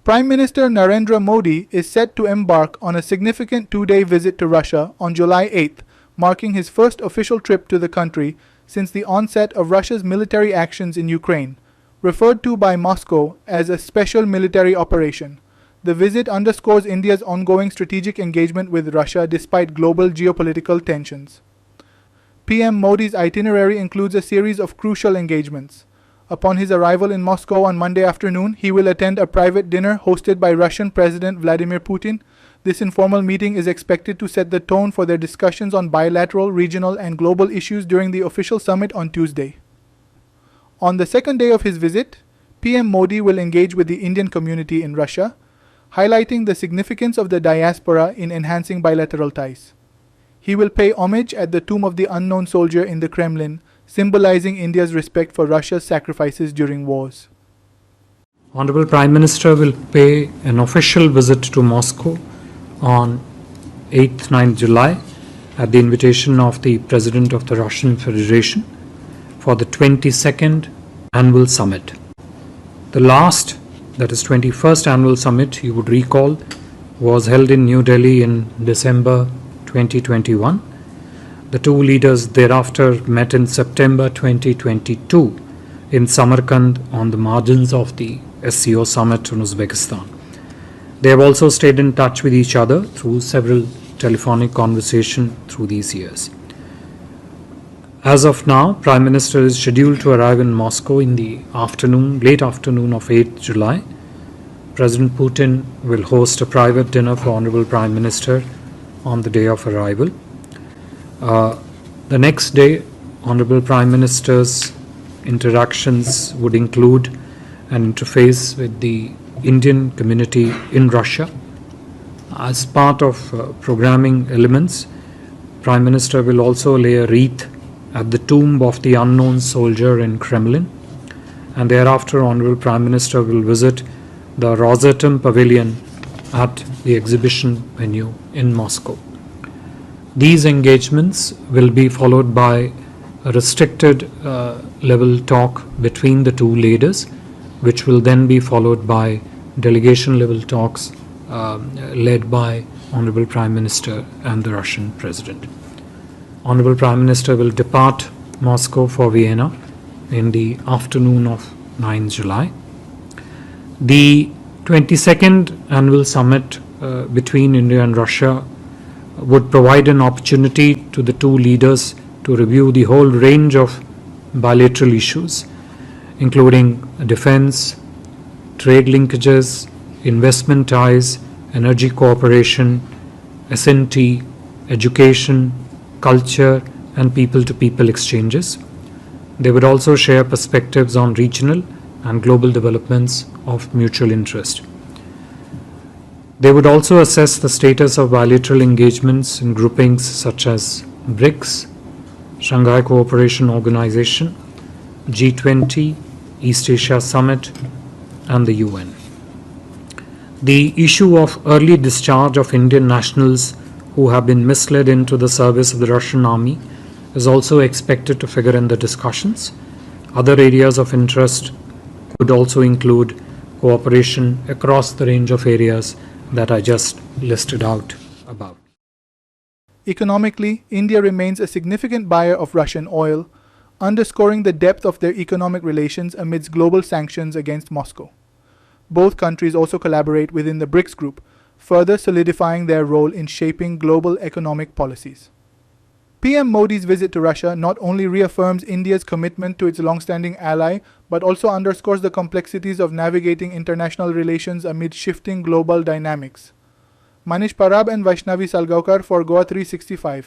Prime Minister Narendra Modi is set to embark on a significant two-day visit to Russia on July 8th, marking his first official trip to the country since the onset of Russia's military actions in Ukraine, referred to by Moscow as a special military operation. The visit underscores India's ongoing strategic engagement with Russia despite global geopolitical tensions. PM Modi's itinerary includes a series of crucial engagements. Upon his arrival in Moscow on Monday afternoon, he will attend a private dinner hosted by Russian President Vladimir Putin. This informal meeting is expected to set the tone for their discussions on bilateral, regional, and global issues during the official summit on Tuesday. On the second day of his visit, PM Modi will engage with the Indian community in Russia, highlighting the significance of the diaspora in enhancing bilateral ties. He will pay homage at the Tomb of the Unknown Soldier in the Kremlin, symbolizing India's respect for Russia's sacrifices during wars. Honorable Prime Minister will pay an official visit to Moscow on 8th-9th July at the invitation of the President of the Russian Federation for the 22nd Annual Summit. The last, that is 21st Annual Summit, you would recall, was held in New Delhi in December 2021. The two leaders thereafter met in September 2022 in Samarkand on the margins of the SCO summit in Uzbekistan. They have also stayed in touch with each other through several telephonic conversations through these years. As of now, Prime Minister is scheduled to arrive in Moscow in the late afternoon of 8th July. President Putin will host a private dinner for Honorable Prime Minister on the day of arrival. The next day, Honorable Prime Minister's interactions would include an interface with the Indian community in Russia. As part of programming elements, Prime Minister will also lay a wreath at the Tomb of the Unknown Soldier in Kremlin, and thereafter Honorable Prime Minister will visit the Rosatom Pavilion at the exhibition venue in Moscow. These engagements will be followed by a restricted level talk between the two leaders, which will then be followed by delegation level talks led by Honorable Prime Minister and the Russian President. Honorable Prime Minister will depart Moscow for Vienna in the afternoon of 9th July. The 22nd Annual Summit between India and Russia would provide an opportunity to the two leaders to review the whole range of bilateral issues, including defense, trade linkages, investment ties, energy cooperation, S&T, education, culture, and people-to-people exchanges. They would also share perspectives on regional and global developments of mutual interest. They would also assess the status of bilateral engagements in groupings such as BRICS, Shanghai Cooperation Organization, G20, East Asia Summit, and the UN. The issue of early discharge of Indian nationals who have been misled into the service of the Russian army is also expected to figure in the discussions. Other areas of interest could also include cooperation across the range of areas that I just listed out above. Economically, India remains a significant buyer of Russian oil, underscoring the depth of their economic relations amidst global sanctions against Moscow. Both countries also collaborate within the BRICS group, further solidifying their role in shaping global economic policies. PM Modi's visit to Russia not only reaffirms India's commitment to its long-standing ally, but also underscores the complexities of navigating international relations amid shifting global dynamics. Manish Parab and Vaishnavi Salgaonkar for GOA365.